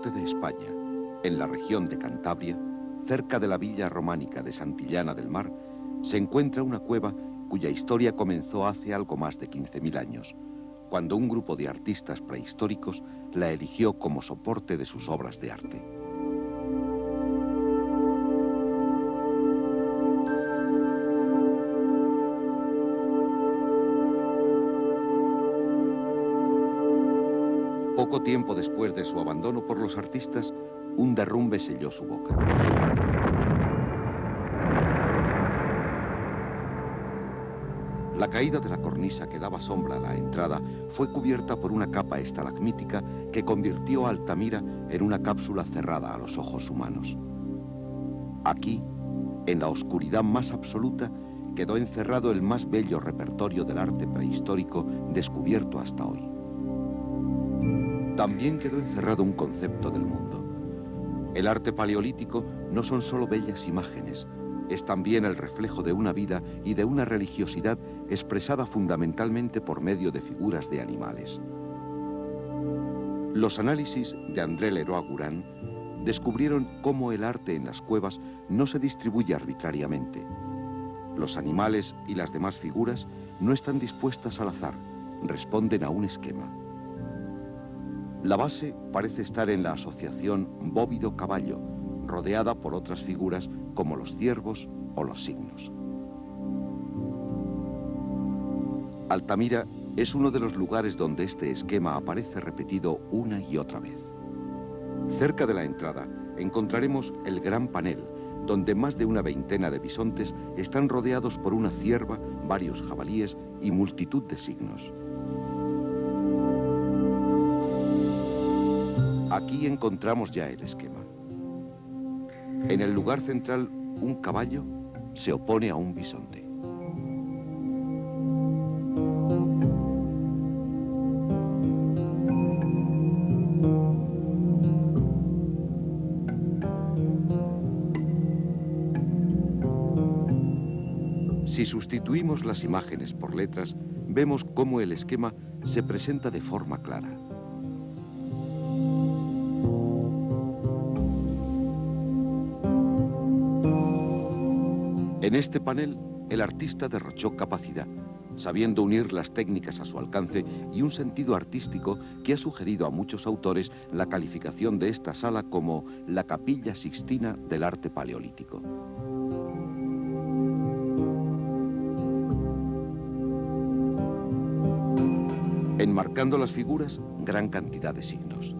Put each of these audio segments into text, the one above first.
norte de España, en la región de Cantabria, cerca de la villa románica de Santillana del Mar, se encuentra una cueva cuya historia comenzó hace algo más de 15.000 años, cuando un grupo de artistas prehistóricos la eligió como soporte de sus obras de arte. Poco tiempo después de su abandono por los artistas, un derrumbe selló su boca. La caída de la cornisa que daba sombra a la entrada fue cubierta por una capa estalagmítica que convirtió a Altamira en una cápsula cerrada a los ojos humanos. Aquí, en la oscuridad más absoluta, quedó encerrado el más bello repertorio del arte prehistórico descubierto hasta hoy. También quedó encerrado un concepto del mundo. El arte paleolítico no son solo bellas imágenes, es también el reflejo de una vida y de una religiosidad expresada fundamentalmente por medio de figuras de animales. Los análisis de André Leroi-Gourhan descubrieron cómo el arte en las cuevas no se distribuye arbitrariamente. Los animales y las demás figuras no están dispuestas al azar, responden a un esquema. La base parece estar en la asociación bóvido-caballo, rodeada por otras figuras como los ciervos o los signos. Altamira es uno de los lugares donde este esquema aparece repetido una y otra vez. Cerca de la entrada encontraremos el gran panel, donde más de una veintena de bisontes están rodeados por una cierva, varios jabalíes y multitud de signos. Aquí encontramos ya el esquema. En el lugar central, un caballo se opone a un bisonte. Si sustituimos las imágenes por letras, vemos cómo el esquema se presenta de forma clara. En este panel, el artista derrochó capacidad, sabiendo unir las técnicas a su alcance y un sentido artístico que ha sugerido a muchos autores la calificación de esta sala como la Capilla Sixtina del arte paleolítico. Enmarcando las figuras, gran cantidad de signos.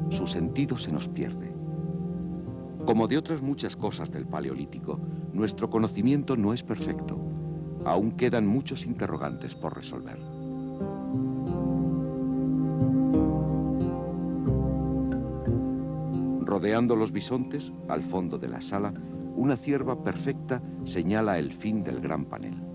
Su sentido se nos pierde. Como de otras muchas cosas del Paleolítico, nuestro conocimiento no es perfecto. Aún quedan muchos interrogantes por resolver. Rodeando los bisontes, al fondo de la sala, una cierva perfecta señala el fin del gran panel.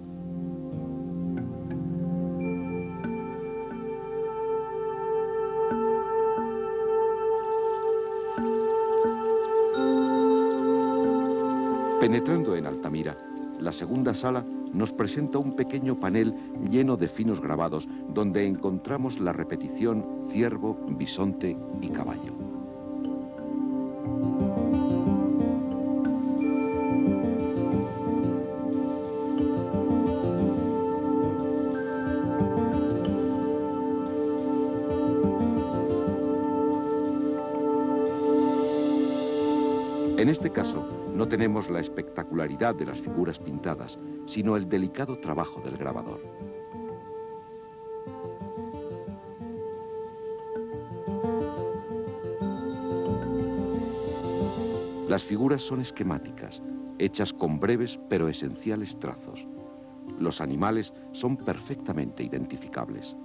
Penetrando en Altamira, la segunda sala nos presenta un pequeño panel lleno de finos grabados donde encontramos la repetición ciervo, bisonte y caballo. En este caso, no tenemos la espectacularidad de las figuras pintadas, sino el delicado trabajo del grabador. Las figuras son esquemáticas, hechas con breves pero esenciales trazos. Los animales son perfectamente identificables.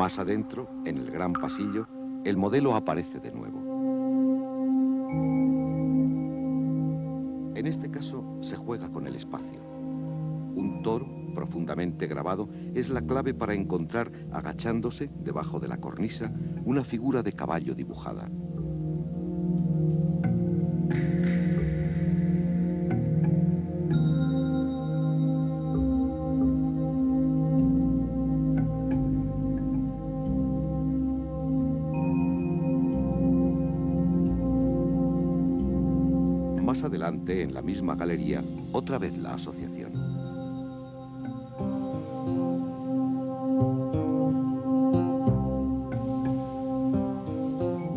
Más adentro, en el gran pasillo, el modelo aparece de nuevo. En este caso, se juega con el espacio. Un toro profundamente grabado es la clave para encontrar, agachándose debajo de la cornisa, una figura de caballo dibujada. Más adelante, en la misma galería, otra vez la asociación.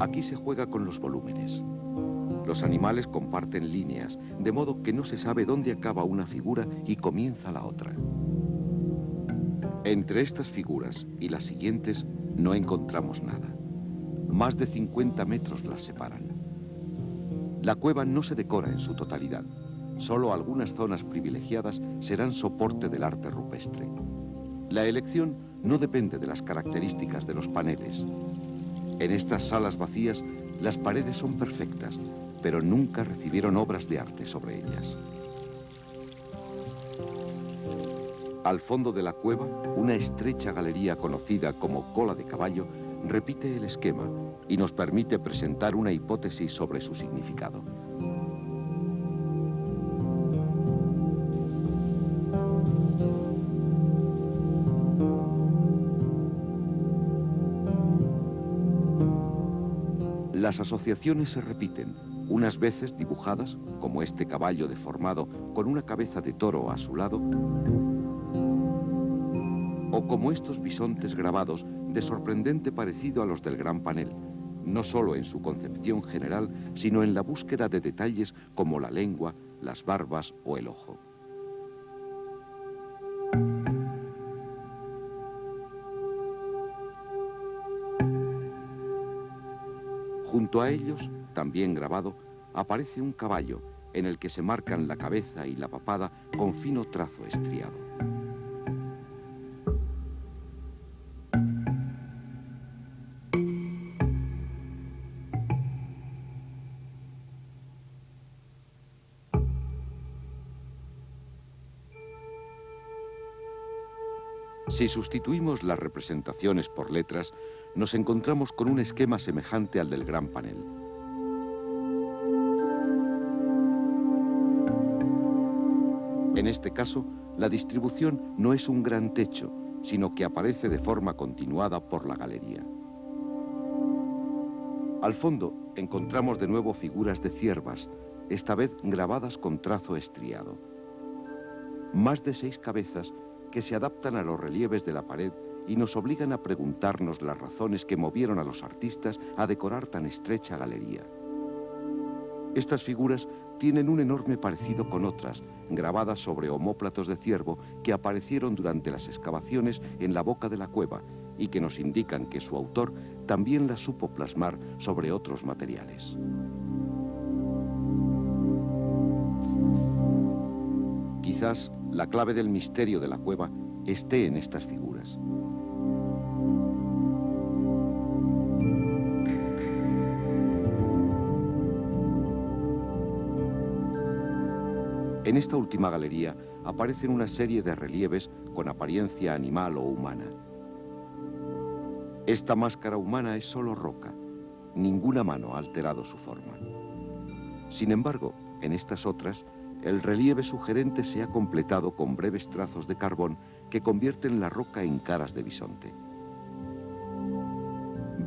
Aquí se juega con los volúmenes. Los animales comparten líneas, de modo que no se sabe dónde acaba una figura y comienza la otra. Entre estas figuras y las siguientes no encontramos nada. Más de 50 metros las separan. La cueva no se decora en su totalidad. Solo algunas zonas privilegiadas serán soporte del arte rupestre. La elección no depende de las características de los paneles. En estas salas vacías, las paredes son perfectas, pero nunca recibieron obras de arte sobre ellas. Al fondo de la cueva, una estrecha galería conocida como cola de caballo repite el esquema y nos permite presentar una hipótesis sobre su significado. Las asociaciones se repiten, unas veces dibujadas, como este caballo deformado con una cabeza de toro a su lado, o como estos bisontes grabados de sorprendente parecido a los del gran panel, no solo en su concepción general, sino en la búsqueda de detalles como la lengua, las barbas o el ojo. Junto a ellos, también grabado, aparece un caballo en el que se marcan la cabeza y la papada con fino trazo estriado. Si sustituimos las representaciones por letras, nos encontramos con un esquema semejante al del gran panel. En este caso, la distribución no es un gran techo, sino que aparece de forma continuada por la galería. Al fondo encontramos de nuevo figuras de ciervas, esta vez grabadas con trazo estriado. Más de 6 cabezas que se adaptan a los relieves de la pared y nos obligan a preguntarnos las razones que movieron a los artistas a decorar tan estrecha galería. Estas figuras tienen un enorme parecido con otras, grabadas sobre omóplatos de ciervo que aparecieron durante las excavaciones en la boca de la cueva y que nos indican que su autor también las supo plasmar sobre otros materiales. Quizás la clave del misterio de la cueva esté en estas figuras. En esta última galería aparecen una serie de relieves con apariencia animal o humana. Esta máscara humana es solo roca. Ninguna mano ha alterado su forma. Sin embargo, en estas otras, el relieve sugerente se ha completado con breves trazos de carbón que convierten la roca en caras de bisonte.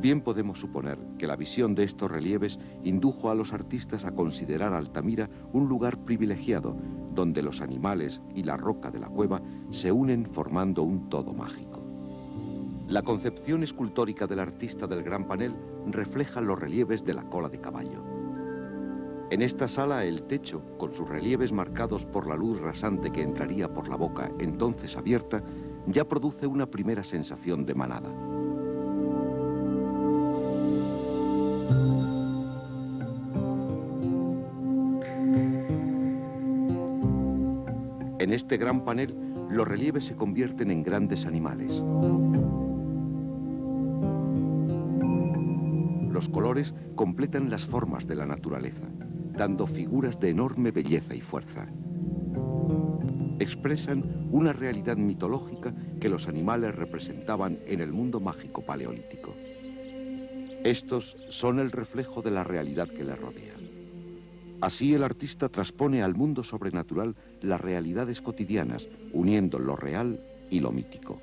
Bien podemos suponer que la visión de estos relieves indujo a los artistas a considerar Altamira un lugar privilegiado, donde los animales y la roca de la cueva se unen formando un todo mágico. La concepción escultórica del artista del gran panel refleja los relieves de la cola de caballo. En esta sala el techo, con sus relieves marcados por la luz rasante que entraría por la boca entonces abierta, ya produce una primera sensación de manada. En este gran panel, los relieves se convierten en grandes animales. Los colores completan las formas de la naturaleza. dando figuras de enorme belleza y fuerza. Expresan una realidad mitológica que los animales representaban en el mundo mágico paleolítico. Estos son el reflejo de la realidad que les rodea. Así el artista transpone al mundo sobrenatural las realidades cotidianas, uniendo lo real y lo mítico.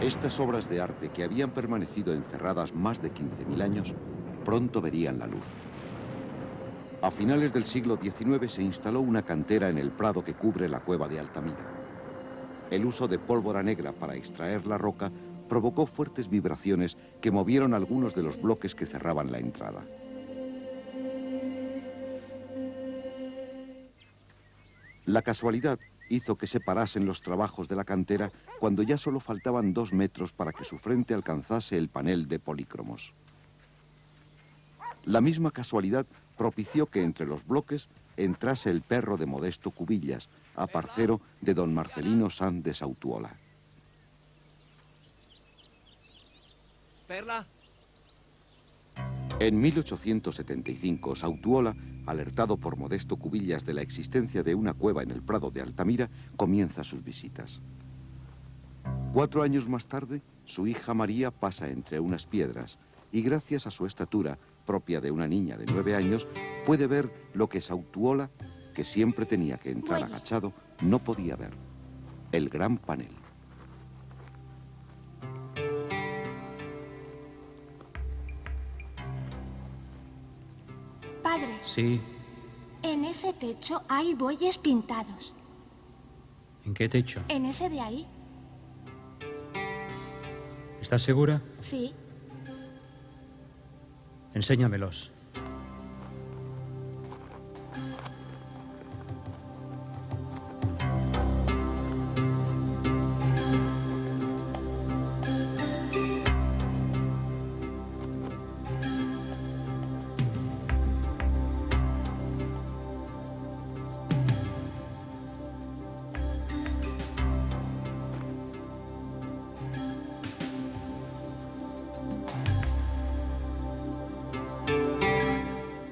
Estas obras de arte, que habían permanecido encerradas más de 15.000 años, pronto verían la luz. A finales del siglo XIX se instaló una cantera en el prado que cubre la cueva de Altamira. El uso de pólvora negra para extraer la roca provocó fuertes vibraciones que movieron algunos de los bloques que cerraban la entrada. La casualidad hizo que se parasen los trabajos de la cantera cuando ya solo faltaban 2 metros para que su frente alcanzase el panel de polícromos. La misma casualidad propició que entre los bloques entrase el perro de Modesto Cubillas, aparcero de don Marcelino Sanz de Sautuola. Perla. En 1875, Sautuola, alertado por Modesto Cubillas de la existencia de una cueva en el prado de Altamira, comienza sus visitas. 4 años más tarde, su hija María pasa entre unas piedras y gracias a su estatura, propia de una niña de 9 años, puede ver lo que Sautuola, que siempre tenía que entrar agachado, no podía ver: el gran panel. Padre. Sí. En ese techo hay bueyes pintados. ¿En qué techo? En ese de ahí. ¿Estás segura? Sí. Enséñamelos.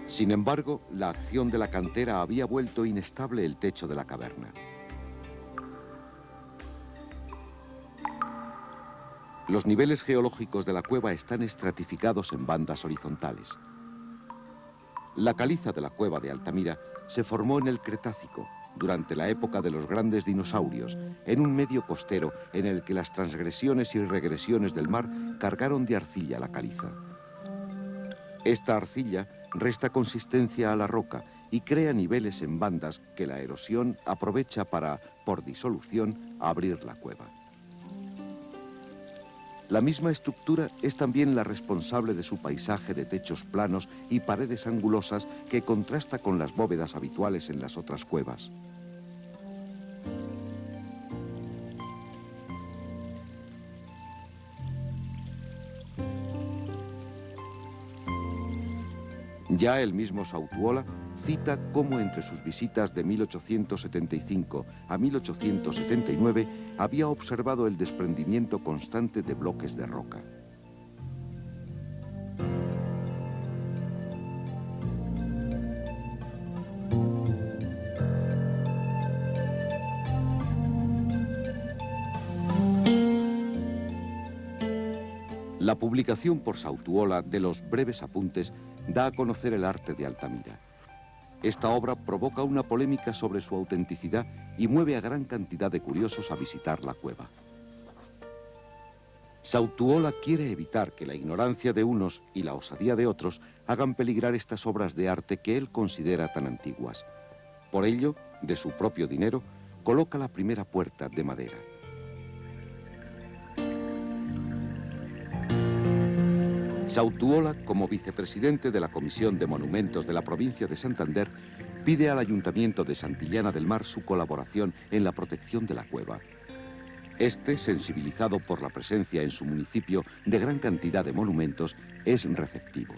Sin embargo, la acción de la cantera había vuelto inestable el techo de la caverna. Los niveles geológicos de la cueva están estratificados en bandas horizontales. La caliza de la cueva de Altamira se formó en el Cretácico, durante la época de los grandes dinosaurios, en un medio costero en el que las transgresiones y regresiones del mar cargaron de arcilla la caliza. Esta arcilla resta consistencia a la roca y crea niveles en bandas que la erosión aprovecha para, por disolución, abrir la cueva. La misma estructura es también la responsable de su paisaje de techos planos y paredes angulosas que contrasta con las bóvedas habituales en las otras cuevas. Ya el mismo Sautuola cita cómo entre sus visitas de 1875 a 1879 había observado el desprendimiento constante de bloques de roca. La publicación por Sautuola de los breves apuntes da a conocer el arte de Altamira. Esta obra provoca una polémica sobre su autenticidad y mueve a gran cantidad de curiosos a visitar la cueva. Sautuola quiere evitar que la ignorancia de unos y la osadía de otros hagan peligrar estas obras de arte que él considera tan antiguas. Por ello, de su propio dinero, coloca la primera puerta de madera. Sautuola, como vicepresidente de la Comisión de Monumentos de la provincia de Santander, pide al Ayuntamiento de Santillana del Mar su colaboración en la protección de la cueva. Este, sensibilizado por la presencia en su municipio de gran cantidad de monumentos, es receptivo.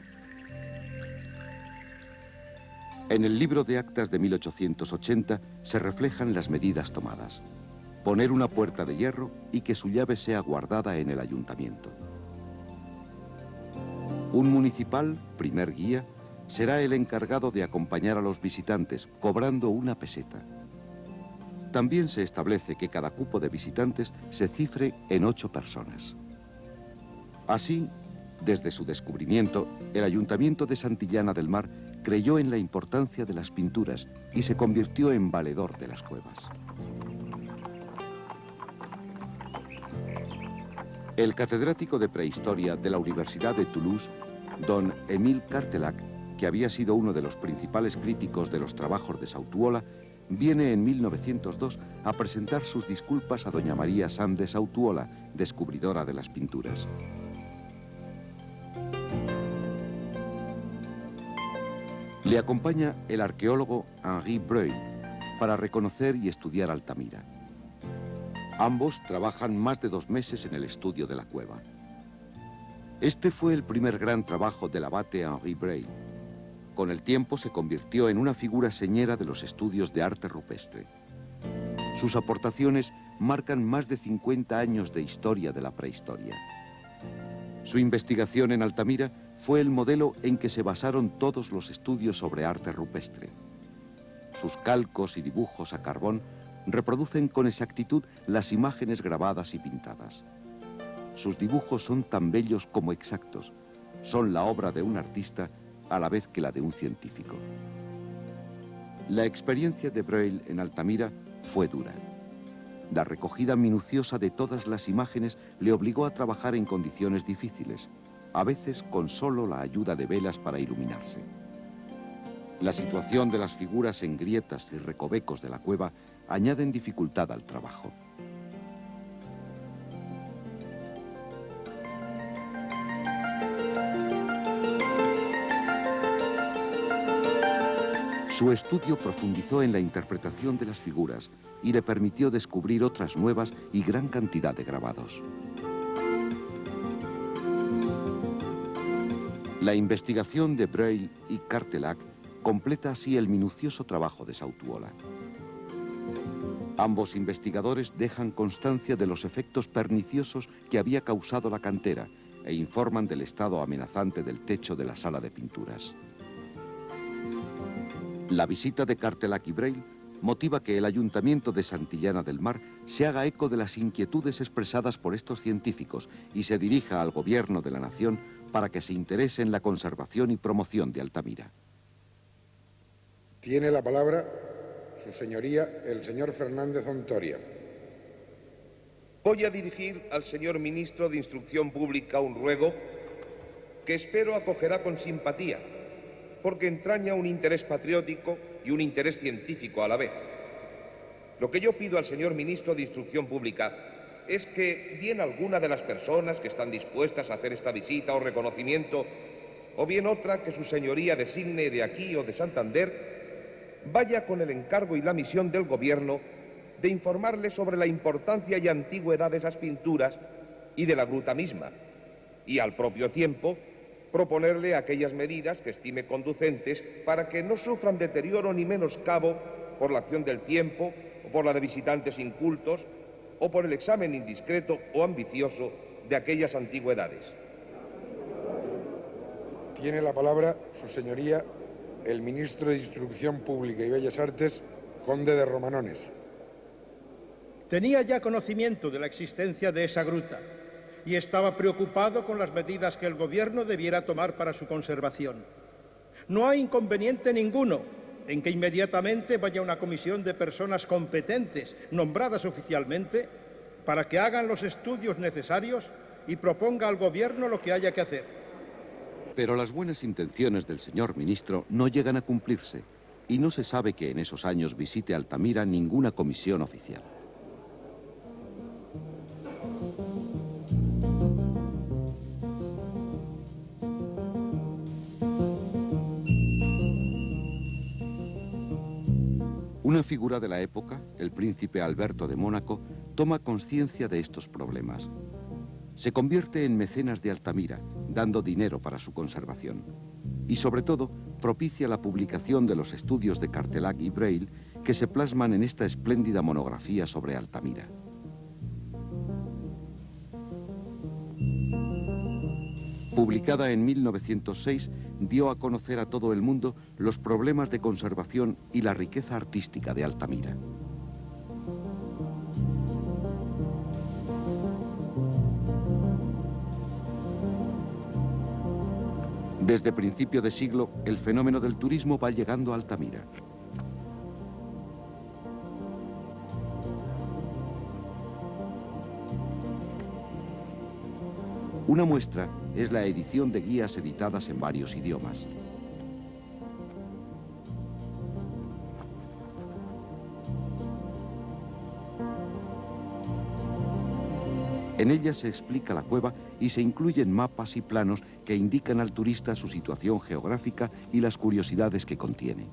En el libro de actas de 1880 se reflejan las medidas tomadas: poner una puerta de hierro y que su llave sea guardada en el ayuntamiento. Un municipal, primer guía, será el encargado de acompañar a los visitantes, cobrando una peseta. También se establece que cada cupo de visitantes se cifre en 8 personas. Así, desde su descubrimiento, el Ayuntamiento de Santillana del Mar creyó en la importancia de las pinturas y se convirtió en valedor de las cuevas. El catedrático de prehistoria de la Universidad de Toulouse, don Émile Cartellac, que había sido uno de los principales críticos de los trabajos de Sautuola, viene en 1902 a presentar sus disculpas a doña María Sanz de Sautuola, descubridora de las pinturas. Le acompaña el arqueólogo Henri Breuil para reconocer y estudiar Altamira. Ambos trabajan más de 2 meses en el estudio de la cueva. Este fue el primer gran trabajo del abate Henri Breuil. Con el tiempo se convirtió en una figura señera de los estudios de arte rupestre. Sus aportaciones marcan más de 50 años de historia de la prehistoria. Su investigación en Altamira fue el modelo en que se basaron todos los estudios sobre arte rupestre. Sus calcos y dibujos a carbón reproducen con exactitud las imágenes grabadas y pintadas. Sus dibujos son tan bellos como exactos. Son la obra de un artista a la vez que la de un científico. La experiencia de Breuil en Altamira fue dura. La recogida minuciosa de todas las imágenes le obligó a trabajar en condiciones difíciles, a veces con solo la ayuda de velas para iluminarse. La situación de las figuras en grietas y recovecos de la cueva añaden dificultad al trabajo. Su estudio profundizó en la interpretación de las figuras y le permitió descubrir otras nuevas y gran cantidad de grabados. La investigación de Breuil y Cartellac completa así el minucioso trabajo de Sautuola. Ambos investigadores dejan constancia de los efectos perniciosos que había causado la cantera e informan del estado amenazante del techo de la sala de pinturas. La visita de Cartellac y Breuil motiva que el Ayuntamiento de Santillana del Mar se haga eco de las inquietudes expresadas por estos científicos y se dirija al gobierno de la nación para que se interese en la conservación y promoción de Altamira. Tiene la palabra su señoría, el señor Fernández Ontoria. Voy a dirigir al señor ministro de Instrucción Pública un ruego que espero acogerá con simpatía, porque entraña un interés patriótico y un interés científico a la vez. Lo que yo pido al señor ministro de Instrucción Pública es que bien alguna de las personas que están dispuestas a hacer esta visita o reconocimiento, o bien otra que su señoría designe de aquí o de Santander, vaya con el encargo y la misión del gobierno de informarle sobre la importancia y antigüedad de esas pinturas y de la gruta misma, y al propio tiempo proponerle aquellas medidas que estime conducentes para que no sufran deterioro ni menoscabo por la acción del tiempo o por la de visitantes incultos o por el examen indiscreto o ambicioso de aquellas antigüedades. Tiene la palabra su señoría, el ministro de Instrucción Pública y Bellas Artes, conde de Romanones. Tenía ya conocimiento de la existencia de esa gruta y estaba preocupado con las medidas que el gobierno debiera tomar para su conservación. No hay inconveniente ninguno en que inmediatamente vaya una comisión de personas competentes, nombradas oficialmente, para que hagan los estudios necesarios y proponga al gobierno lo que haya que hacer. Pero las buenas intenciones del señor ministro no llegan a cumplirse y no se sabe que en esos años visite Altamira ninguna comisión oficial. Una figura de la época, el príncipe Alberto de Mónaco, toma conciencia de estos problemas. Se convierte en mecenas de Altamira, dando dinero para su conservación. Y sobre todo, propicia la publicación de los estudios de Cartellac y Breuil que se plasman en esta espléndida monografía sobre Altamira. Publicada en 1906, dio a conocer a todo el mundo los problemas de conservación y la riqueza artística de Altamira. Desde principio de siglo, el fenómeno del turismo va llegando a Altamira. Una muestra es la edición de guías editadas en varios idiomas. En ella se explica la cueva y se incluyen mapas y planos que indican al turista su situación geográfica y las curiosidades que contiene.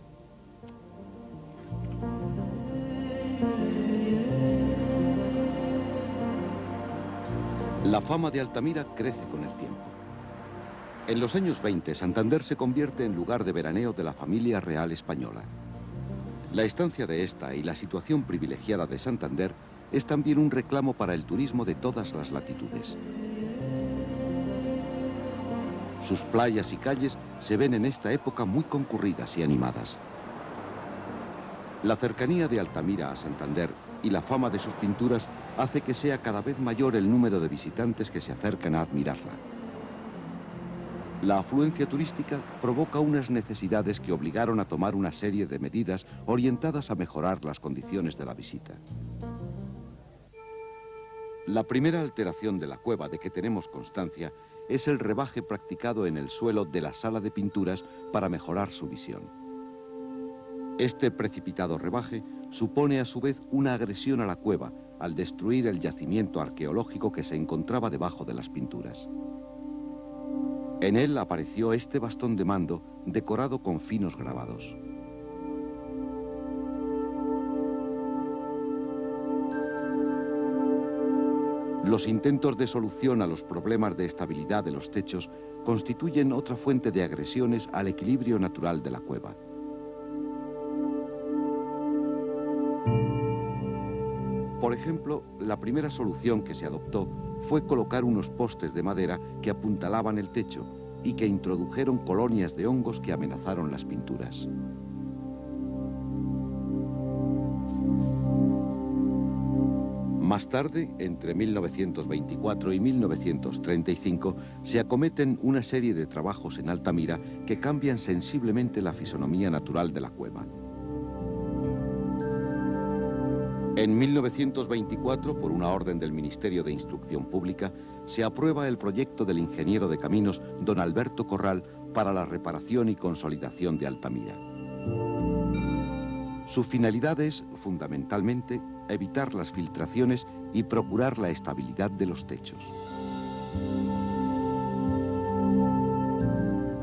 La fama de Altamira crece con el tiempo. En los años 20, Santander se convierte en lugar de veraneo de la familia real española. La estancia de esta y la situación privilegiada de Santander es también un reclamo para el turismo de todas las latitudes. Sus playas y calles se ven en esta época muy concurridas y animadas. La cercanía de Altamira a Santander y la fama de sus pinturas hace que sea cada vez mayor el número de visitantes que se acercan a admirarla. La afluencia turística provoca unas necesidades que obligaron a tomar una serie de medidas orientadas a mejorar las condiciones de la visita. La primera alteración de la cueva de que tenemos constancia es el rebaje practicado en el suelo de la sala de pinturas para mejorar su visión. Este precipitado rebaje supone a su vez una agresión a la cueva al destruir el yacimiento arqueológico que se encontraba debajo de las pinturas. En él apareció este bastón de mando decorado con finos grabados. Los intentos de solución a los problemas de estabilidad de los techos constituyen otra fuente de agresiones al equilibrio natural de la cueva. Por ejemplo, la primera solución que se adoptó fue colocar unos postes de madera que apuntalaban el techo y que introdujeron colonias de hongos que amenazaron las pinturas. Más tarde, entre 1924 y 1935, se acometen una serie de trabajos en Altamira que cambian sensiblemente la fisonomía natural de la cueva. En 1924, por una orden del Ministerio de Instrucción Pública, se aprueba el proyecto del ingeniero de caminos don Alberto Corral para la reparación y consolidación de Altamira. Su finalidad es, fundamentalmente, evitar las filtraciones y procurar la estabilidad de los techos.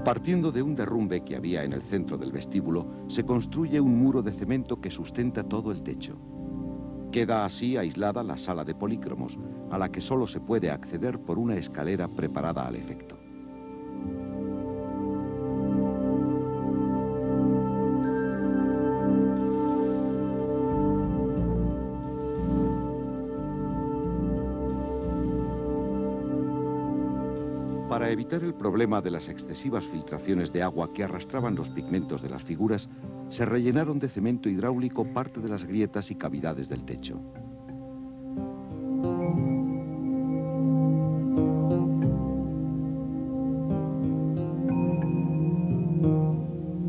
Partiendo de un derrumbe que había en el centro del vestíbulo, se construye un muro de cemento que sustenta todo el techo. Queda así aislada la sala de polícromos, a la que solo se puede acceder por una escalera preparada al efecto. Para evitar el problema de las excesivas filtraciones de agua que arrastraban los pigmentos de las figuras, se rellenaron de cemento hidráulico parte de las grietas y cavidades del techo.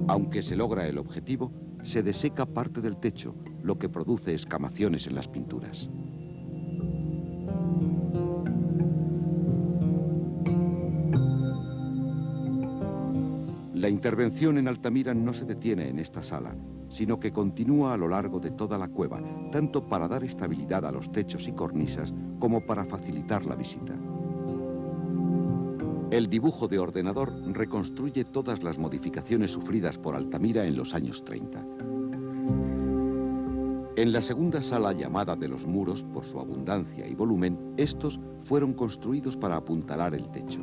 Aunque se logra el objetivo, se deseca parte del techo, lo que produce escamaciones en las pinturas. La intervención en Altamira no se detiene en esta sala, sino que continúa a lo largo de toda la cueva, tanto para dar estabilidad a los techos y cornisas como para facilitar la visita. El dibujo de ordenador reconstruye todas las modificaciones sufridas por Altamira en los años 30. En la segunda sala llamada de los muros, por su abundancia y volumen, estos fueron construidos para apuntalar el techo.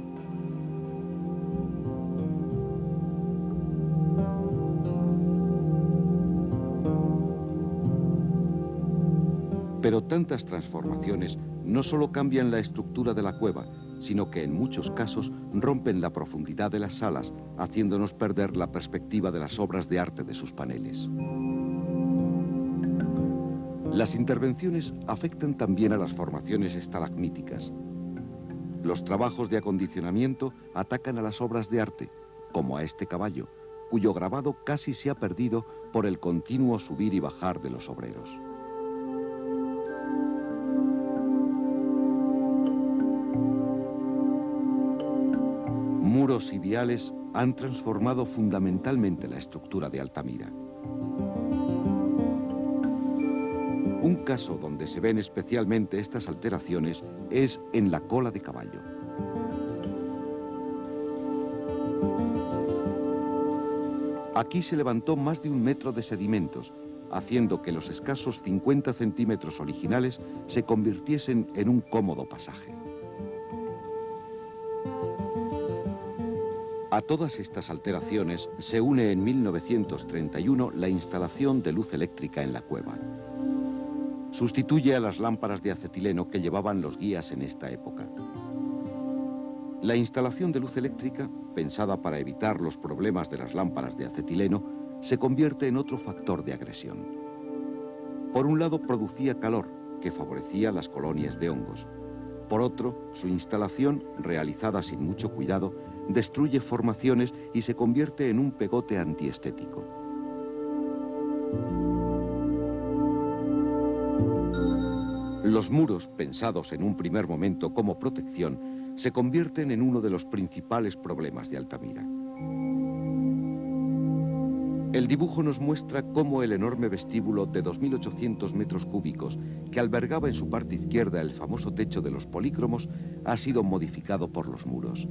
Pero tantas transformaciones no solo cambian la estructura de la cueva, sino que en muchos casos rompen la profundidad de las salas, haciéndonos perder la perspectiva de las obras de arte de sus paneles. Las intervenciones afectan también a las formaciones estalagmíticas. Los trabajos de acondicionamiento atacan a las obras de arte, como a este caballo, cuyo grabado casi se ha perdido por el continuo subir y bajar de los obreros. Muros y viales han transformado fundamentalmente la estructura de Altamira. Un caso donde se ven especialmente estas alteraciones es en la cola de caballo. Aquí se levantó más de 1 metro de sedimentos, haciendo que los escasos 50 centímetros originales se convirtiesen en un cómodo pasaje. A todas estas alteraciones se une en 1931 la instalación de luz eléctrica en la cueva. Sustituye a las lámparas de acetileno que llevaban los guías en esta época. La instalación de luz eléctrica, pensada para evitar los problemas de las lámparas de acetileno, se convierte en otro factor de agresión. Por un lado, producía calor, que favorecía las colonias de hongos. Por otro, su instalación, realizada sin mucho cuidado, destruye formaciones y se convierte en un pegote antiestético. Los muros, pensados en un primer momento como protección, se convierten en uno de los principales problemas de Altamira. El dibujo nos muestra cómo el enorme vestíbulo de 2.800 metros cúbicos, que albergaba en su parte izquierda el famoso techo de los polícromos, ha sido modificado por los muros.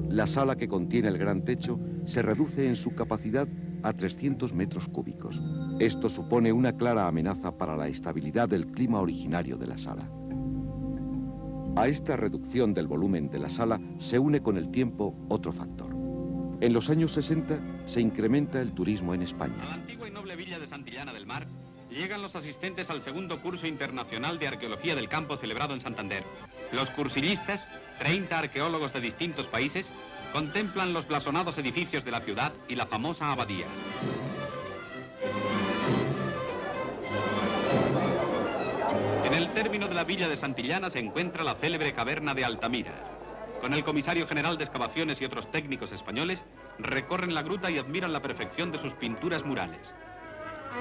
La sala que contiene el gran techo se reduce en su capacidad a 300 metros cúbicos. Esto supone una clara amenaza para la estabilidad del clima originario de la sala. A esta reducción del volumen de la sala se une con el tiempo otro factor. En los años 60 se incrementa el turismo en España. A la antigua y noble villa de Santillana del Mar llegan los asistentes al segundo curso internacional de arqueología del campo celebrado en Santander. Los cursillistas, 30 arqueólogos de distintos países, contemplan los blasonados edificios de la ciudad y la famosa abadía. En el término de la villa de Santillana se encuentra la célebre caverna de Altamira. Con el comisario general de excavaciones y otros técnicos españoles, recorren la gruta y admiran la perfección de sus pinturas murales.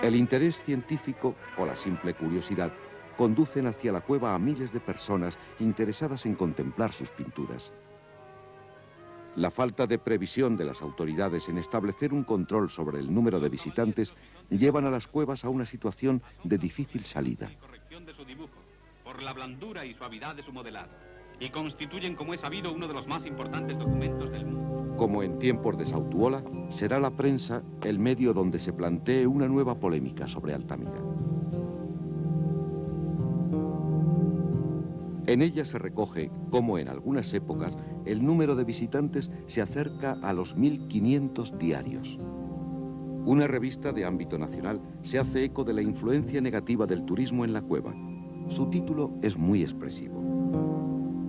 El interés científico o la simple curiosidad conducen hacia la cueva a miles de personas interesadas en contemplar sus pinturas. La falta de previsión de las autoridades en establecer un control sobre el número de visitantes llevan a las cuevas a una situación de difícil salida. Corrección de su dibujo, por la blandura y suavidad de su modelado, y constituyen, como es sabido, uno de los más importantes documentos del mundo. Como en tiempos de Sautuola, será la prensa el medio donde se plantee una nueva polémica sobre Altamira. En ella se recoge cómo en algunas épocas el número de visitantes se acerca a los 1.500 diarios. Una revista de ámbito nacional se hace eco de la influencia negativa del turismo en la cueva. Su título es muy expresivo.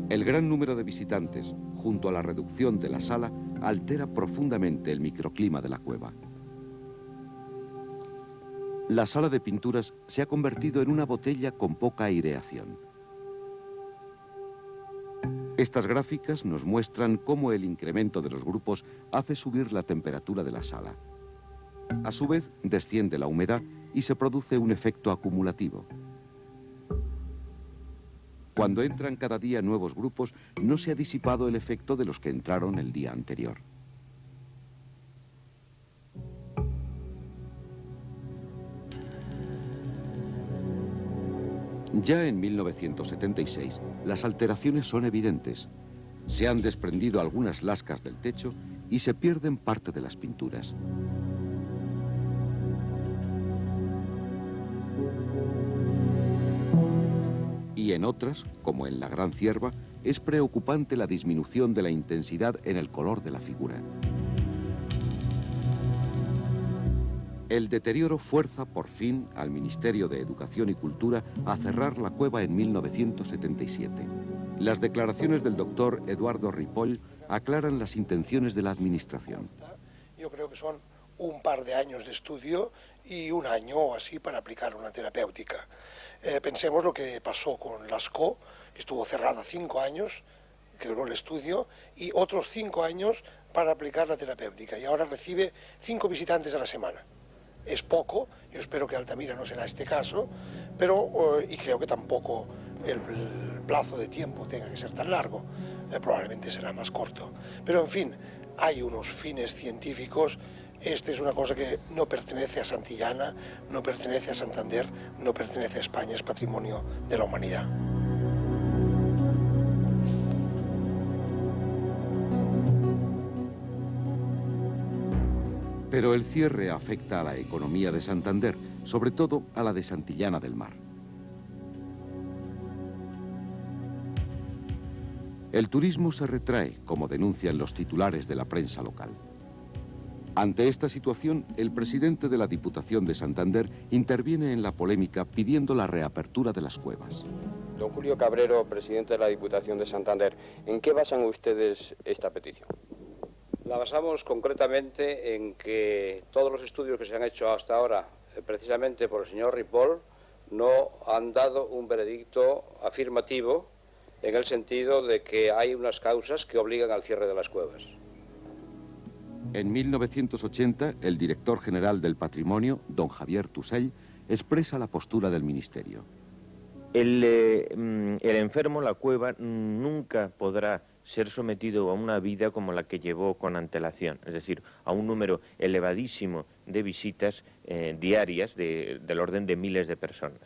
El gran número de visitantes, junto a la reducción de la sala, altera profundamente el microclima de la cueva. La sala de pinturas se ha convertido en una botella con poca aireación. Estas gráficas nos muestran cómo el incremento de los grupos hace subir la temperatura de la sala. A su vez, desciende la humedad y se produce un efecto acumulativo. Cuando entran cada día nuevos grupos, no se ha disipado el efecto de los que entraron el día anterior. Ya en 1976, las alteraciones son evidentes. Se han desprendido algunas lascas del techo y se pierden parte de las pinturas. Y en otras, como en la Gran Cierva, es preocupante la disminución de la intensidad en el color de la figura. El deterioro fuerza por fin al Ministerio de Educación y Cultura a cerrar la cueva en 1977. Las declaraciones del doctor Eduardo Ripoll aclaran las intenciones de la administración. Yo creo que son un par de años de estudio y un año o así para aplicar una terapéutica. Pensemos lo que pasó con Lascaux, que estuvo cerrada 5 años, que duró el estudio, y otros 5 años para aplicar la terapéutica. Y ahora recibe 5 visitantes a la semana. Es poco, yo espero que Altamira no será este caso, pero, y creo que tampoco el plazo de tiempo tenga que ser tan largo, probablemente será más corto. Pero en fin, hay unos fines científicos. Esta es una cosa que no pertenece a Santillana, no pertenece a Santander, no pertenece a España, es patrimonio de la humanidad. Pero el cierre afecta a la economía de Santander, sobre todo a la de Santillana del Mar. El turismo se retrae, como denuncian los titulares de la prensa local. Ante esta situación, el presidente de la Diputación de Santander interviene en la polémica pidiendo la reapertura de las cuevas. Don Julio Cabrero, presidente de la Diputación de Santander, ¿en qué basan ustedes esta petición? La basamos concretamente en que todos los estudios que se han hecho hasta ahora, precisamente por el señor Ripoll, no han dado un veredicto afirmativo en el sentido de que hay unas causas que obligan al cierre de las cuevas. En 1980, el director general del Patrimonio, don Javier Tusell, expresa la postura del Ministerio. El enfermo, la cueva, nunca podrá ser sometido a una vida como la que llevó con antelación, es decir, a un número elevadísimo de visitas diarias del orden de miles de personas.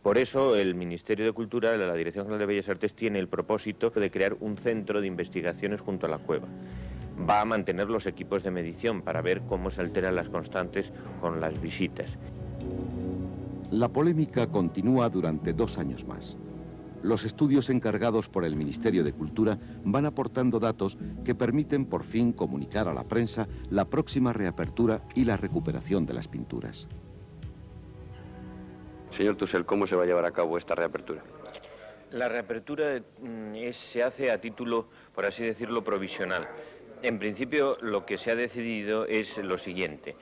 Por eso el Ministerio de Cultura, la Dirección General de Bellas Artes, tiene el propósito de crear un centro de investigaciones junto a la cueva. Va a mantener los equipos de medición para ver cómo se alteran las constantes con las visitas. La polémica continúa durante 2 años más. Los estudios encargados por el Ministerio de Cultura van aportando datos que permiten por fin comunicar a la prensa la próxima reapertura y la recuperación de las pinturas. Señor Tusell, ¿cómo se va a llevar a cabo esta reapertura? La reapertura se hace a título, por así decirlo, provisional. En principio, lo que se ha decidido es lo siguiente.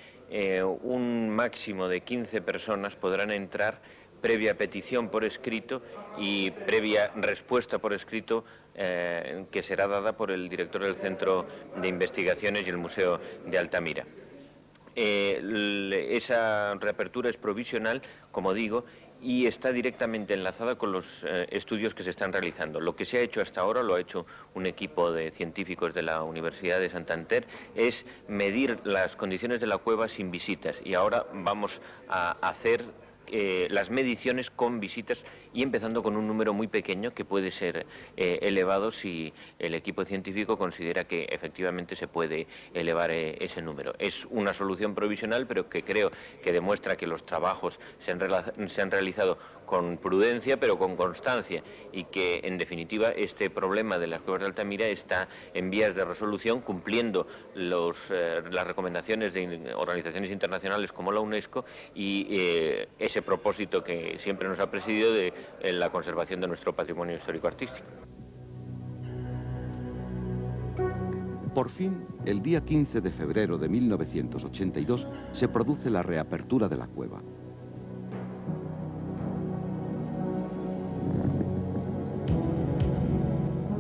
Un máximo de 15 personas podrán entrar previa petición por escrito y previa respuesta por escrito que será dada por el director del Centro de Investigaciones y el Museo de Altamira. Esa reapertura es provisional, como digo, y está directamente enlazada con los estudios que se están realizando. Lo que se ha hecho hasta ahora, lo ha hecho un equipo de científicos de la Universidad de Santander, es medir las condiciones de la cueva sin visitas, y ahora vamos a hacer las mediciones con visitas y empezando con un número muy pequeño que puede ser elevado si el equipo científico considera que efectivamente se puede elevar ese número. Es una solución provisional, pero que creo que demuestra que los trabajos se han realizado con prudencia pero con constancia y que en definitiva este problema de las cuevas de Altamira está en vías de resolución, cumpliendo las recomendaciones de organizaciones internacionales como la UNESCO y ese propósito que siempre nos ha presidido de la conservación de nuestro patrimonio histórico-artístico. Por fin, el día 15 de febrero de 1982 se produce la reapertura de la cueva.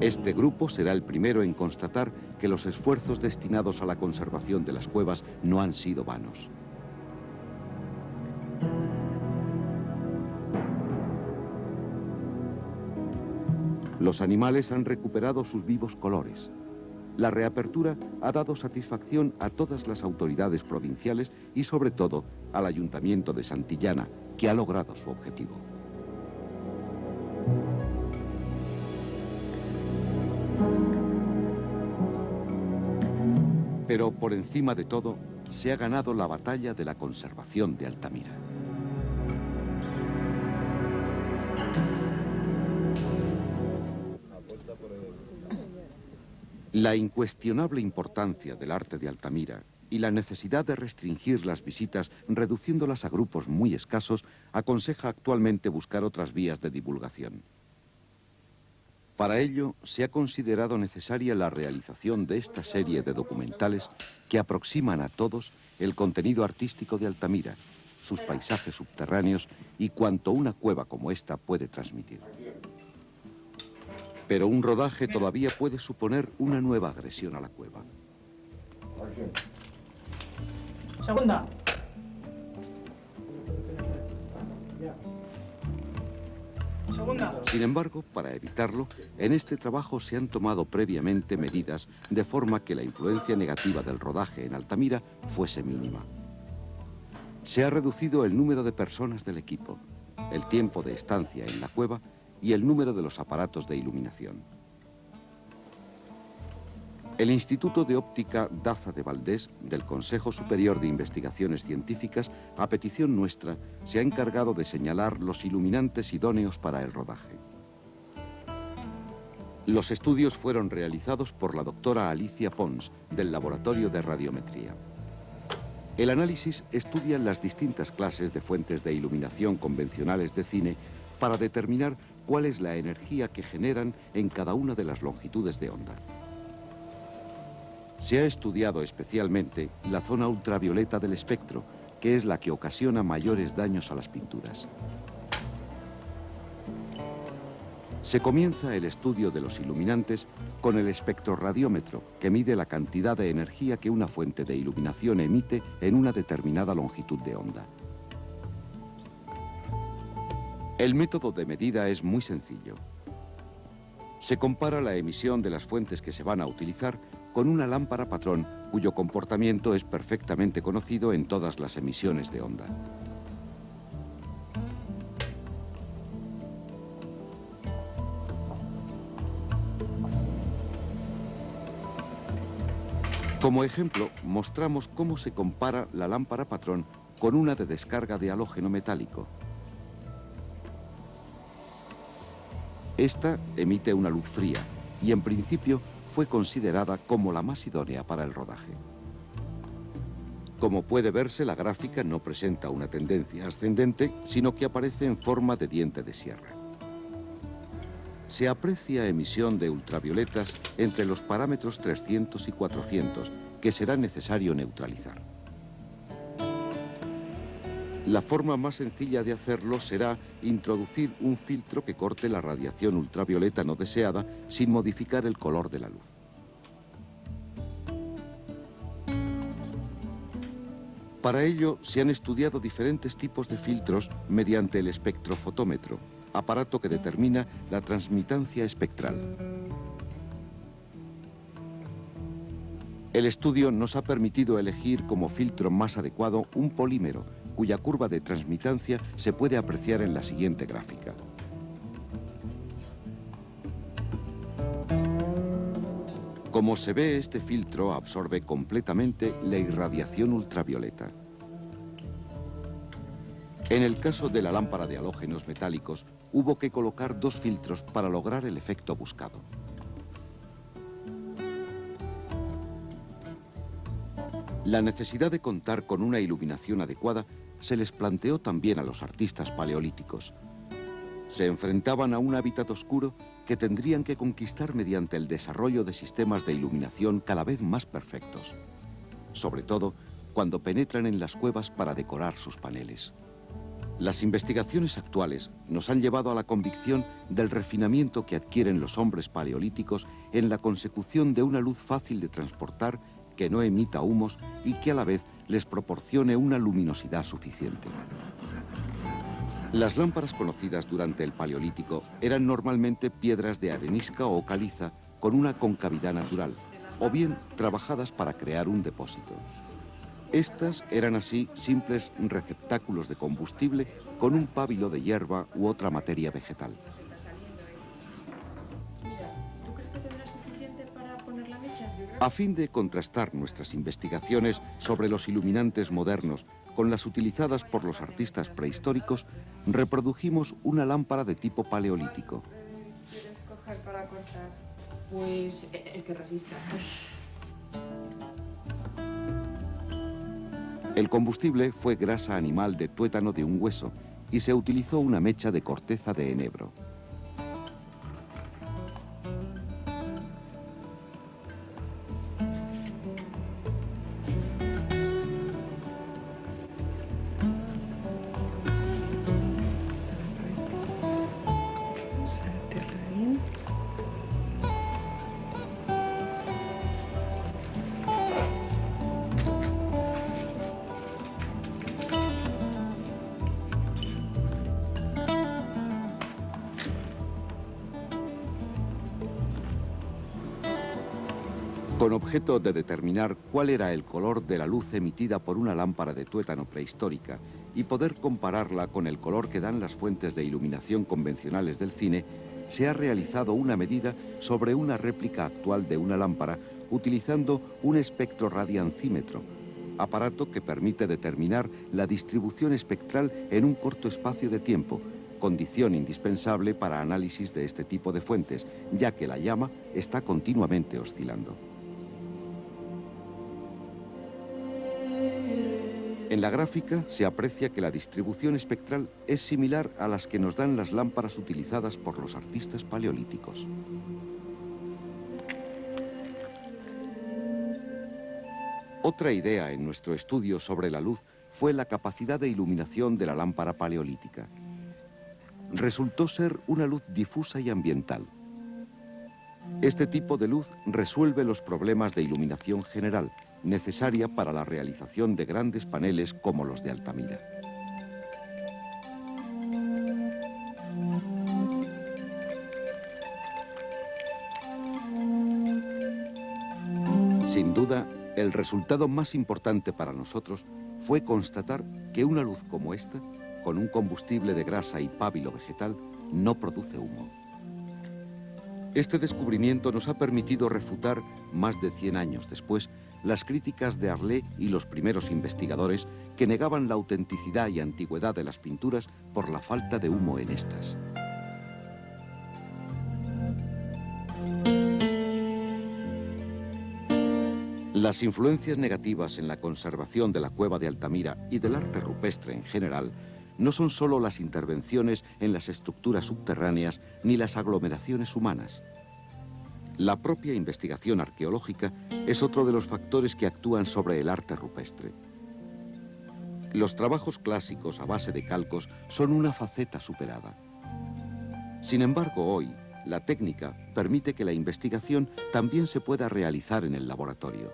Este grupo será el primero en constatar que los esfuerzos destinados a la conservación de las cuevas no han sido vanos. Los animales han recuperado sus vivos colores. La reapertura ha dado satisfacción a todas las autoridades provinciales y sobre todo al Ayuntamiento de Santillana, que ha logrado su objetivo. Pero por encima de todo, se ha ganado la batalla de la conservación de Altamira. La incuestionable importancia del arte de Altamira y la necesidad de restringir las visitas reduciéndolas a grupos muy escasos aconseja actualmente buscar otras vías de divulgación. Para ello, se ha considerado necesaria la realización de esta serie de documentales que aproximan a todos el contenido artístico de Altamira, sus paisajes subterráneos y cuanto una cueva como esta puede transmitir. Pero un rodaje todavía puede suponer una nueva agresión a la cueva. Segunda. Segunda. Sin embargo, para evitarlo, en este trabajo se han tomado previamente medidas de forma que la influencia negativa del rodaje en Altamira fuese mínima. Se ha reducido el número de personas del equipo, el tiempo de estancia en la cueva y el número de los aparatos de iluminación. El Instituto de Óptica Daza de Valdés, del Consejo Superior de Investigaciones Científicas, a petición nuestra, se ha encargado de señalar los iluminantes idóneos para el rodaje. Los estudios fueron realizados por la doctora Alicia Pons, del Laboratorio de Radiometría. El análisis estudia las distintas clases de fuentes de iluminación convencionales de cine para determinar cuál es la energía que generan en cada una de las longitudes de onda. Se ha estudiado especialmente la zona ultravioleta del espectro, que es la que ocasiona mayores daños a las pinturas. Se comienza el estudio de los iluminantes con el espectroradiómetro, que mide la cantidad de energía que una fuente de iluminación emite en una determinada longitud de onda. El método de medida es muy sencillo. Se compara la emisión de las fuentes que se van a utilizar con una lámpara patrón cuyo comportamiento es perfectamente conocido en todas las emisiones de onda. Como ejemplo, mostramos cómo se compara la lámpara patrón con una de descarga de halógeno metálico. Esta emite una luz fría y en principio fue considerada como la más idónea para el rodaje. Como puede verse, la gráfica no presenta una tendencia ascendente, sino que aparece en forma de diente de sierra. Se aprecia emisión de ultravioletas entre los parámetros 300 y 400, que será necesario neutralizar. La forma más sencilla de hacerlo será introducir un filtro que corte la radiación ultravioleta no deseada sin modificar el color de la luz. Para ello se han estudiado diferentes tipos de filtros mediante el espectrofotómetro, aparato que determina la transmitancia espectral. El estudio nos ha permitido elegir como filtro más adecuado un polímero, cuya curva de transmitancia se puede apreciar en la siguiente gráfica. Como se ve, este filtro absorbe completamente la irradiación ultravioleta. En el caso de la lámpara de halógenos metálicos, hubo que colocar dos filtros para lograr el efecto buscado. La necesidad de contar con una iluminación adecuada se les planteó también a los artistas paleolíticos. Se enfrentaban a un hábitat oscuro que tendrían que conquistar mediante el desarrollo de sistemas de iluminación cada vez más perfectos, sobre todo cuando penetran en las cuevas para decorar sus paneles. Las investigaciones actuales nos han llevado a la convicción del refinamiento que adquieren los hombres paleolíticos en la consecución de una luz fácil de transportar, que no emita humos y que a la vez les proporcione una luminosidad suficiente. Las lámparas conocidas durante el Paleolítico eran normalmente piedras de arenisca o caliza con una concavidad natural, o bien trabajadas para crear un depósito. Estas eran así simples receptáculos de combustible con un pábilo de hierba u otra materia vegetal. A fin de contrastar nuestras investigaciones sobre los iluminantes modernos con las utilizadas por los artistas prehistóricos, reprodujimos una lámpara de tipo paleolítico. ¿Quieres coger para cortar? Pues el que resista. El combustible fue grasa animal de tuétano de un hueso y se utilizó una mecha de corteza de enebro. Con objeto de determinar cuál era el color de la luz emitida por una lámpara de tuétano prehistórica y poder compararla con el color que dan las fuentes de iluminación convencionales del cine, se ha realizado una medida sobre una réplica actual de una lámpara utilizando un espectroradiancímetro, aparato que permite determinar la distribución espectral en un corto espacio de tiempo, condición indispensable para análisis de este tipo de fuentes, ya que la llama está continuamente oscilando. En la gráfica se aprecia que la distribución espectral es similar a las que nos dan las lámparas utilizadas por los artistas paleolíticos. Otra idea en nuestro estudio sobre la luz fue la capacidad de iluminación de la lámpara paleolítica. Resultó ser una luz difusa y ambiental. Este tipo de luz resuelve los problemas de iluminación general, necesaria para la realización de grandes paneles como los de Altamira. Sin duda, el resultado más importante para nosotros fue constatar que una luz como esta, con un combustible de grasa y pábilo vegetal, no produce humo. Este descubrimiento nos ha permitido refutar, más de 100 años después, las críticas de Arlet y los primeros investigadores que negaban la autenticidad y antigüedad de las pinturas por la falta de humo en estas. Las influencias negativas en la conservación de la cueva de Altamira y del arte rupestre en general no son solo las intervenciones en las estructuras subterráneas ni las aglomeraciones humanas. La propia investigación arqueológica es otro de los factores que actúan sobre el arte rupestre. Los trabajos clásicos a base de calcos son una faceta superada. Sin embargo, hoy, la técnica permite que la investigación también se pueda realizar en el laboratorio.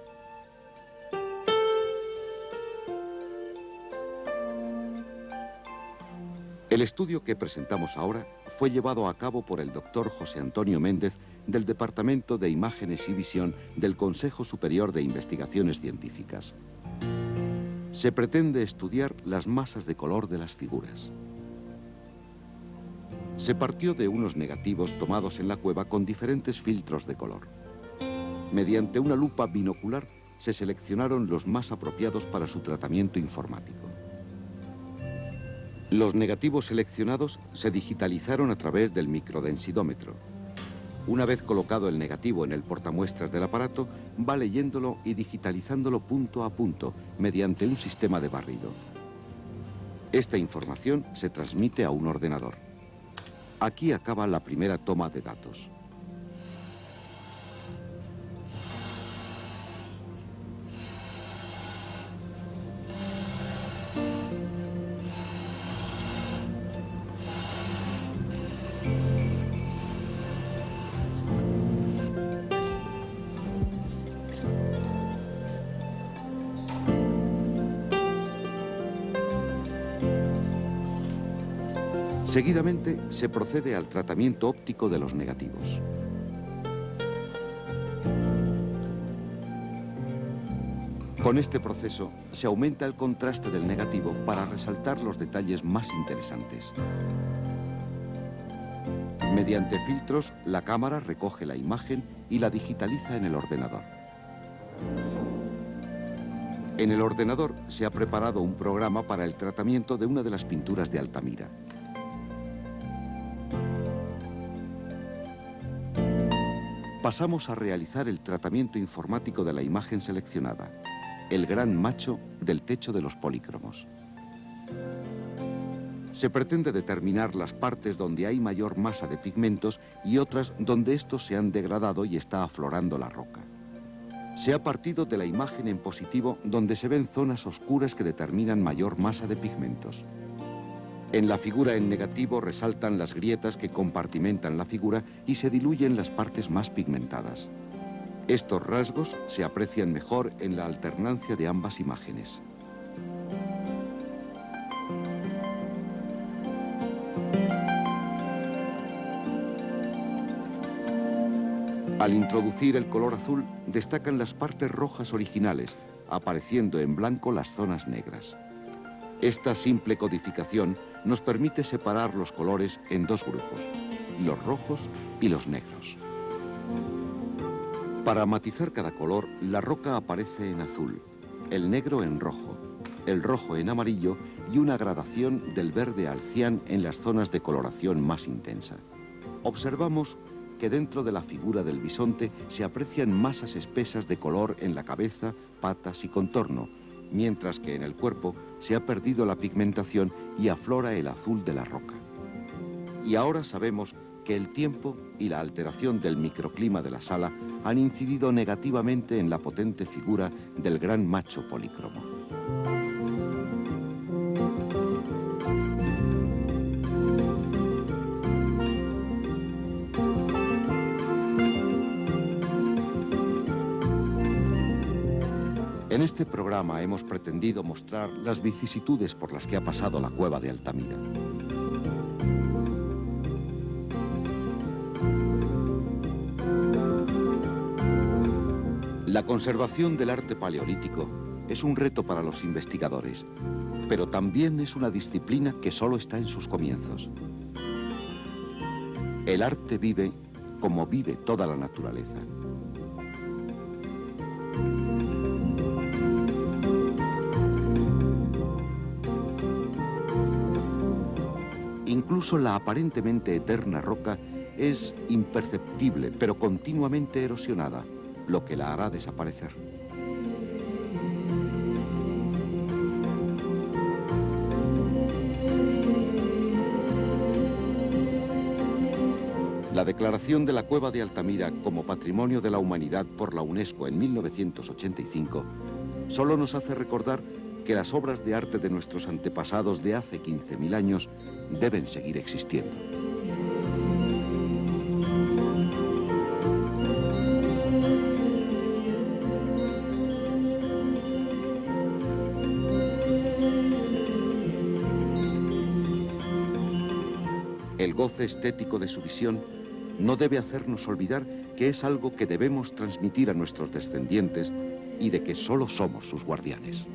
El estudio que presentamos ahora fue llevado a cabo por el doctor José Antonio Méndez del Departamento de Imágenes y Visión del Consejo Superior de Investigaciones Científicas. Se pretende estudiar las masas de color de las figuras. Se partió de unos negativos tomados en la cueva con diferentes filtros de color. Mediante una lupa binocular se seleccionaron los más apropiados para su tratamiento informático. Los negativos seleccionados se digitalizaron a través del microdensidómetro. Una vez colocado el negativo en el portamuestras del aparato, va leyéndolo y digitalizándolo punto a punto mediante un sistema de barrido. Esta información se transmite a un ordenador. Aquí acaba la primera toma de datos. Seguidamente, se procede al tratamiento óptico de los negativos. Con este proceso, se aumenta el contraste del negativo para resaltar los detalles más interesantes. Mediante filtros, la cámara recoge la imagen y la digitaliza en el ordenador. En el ordenador se ha preparado un programa para el tratamiento de una de las pinturas de Altamira. Pasamos a realizar el tratamiento informático de la imagen seleccionada, el gran macho del techo de los polícromos. Se pretende determinar las partes donde hay mayor masa de pigmentos y otras donde estos se han degradado y está aflorando la roca. Se ha partido de la imagen en positivo donde se ven zonas oscuras que determinan mayor masa de pigmentos. En la figura en negativo resaltan las grietas que compartimentan la figura y se diluyen las partes más pigmentadas. Estos rasgos se aprecian mejor en la alternancia de ambas imágenes. Al introducir el color azul, destacan las partes rojas originales, apareciendo en blanco las zonas negras. Esta simple codificación nos permite separar los colores en dos grupos, los rojos y los negros. Para matizar cada color, la roca aparece en azul, el negro en rojo, el rojo en amarillo y una gradación del verde al cian en las zonas de coloración más intensa. Observamos que dentro de la figura del bisonte se aprecian masas espesas de color en la cabeza, patas y contorno, mientras que en el cuerpo se ha perdido la pigmentación y aflora el azul de la roca. Y ahora sabemos que el tiempo y la alteración del microclima de la sala han incidido negativamente en la potente figura del gran macho polícromo. En este programa hemos pretendido mostrar las vicisitudes por las que ha pasado la cueva de Altamira. La conservación del arte paleolítico es un reto para los investigadores, pero también es una disciplina que solo está en sus comienzos. El arte vive como vive toda la naturaleza. Incluso la aparentemente eterna roca es imperceptible, pero continuamente erosionada, lo que la hará desaparecer. La declaración de la Cueva de Altamira como Patrimonio de la Humanidad por la UNESCO en 1985 solo nos hace recordar que las obras de arte de nuestros antepasados de hace 15.000 años deben seguir existiendo. El goce estético de su visión no debe hacernos olvidar que es algo que debemos transmitir a nuestros descendientes y de que solo somos sus guardianes.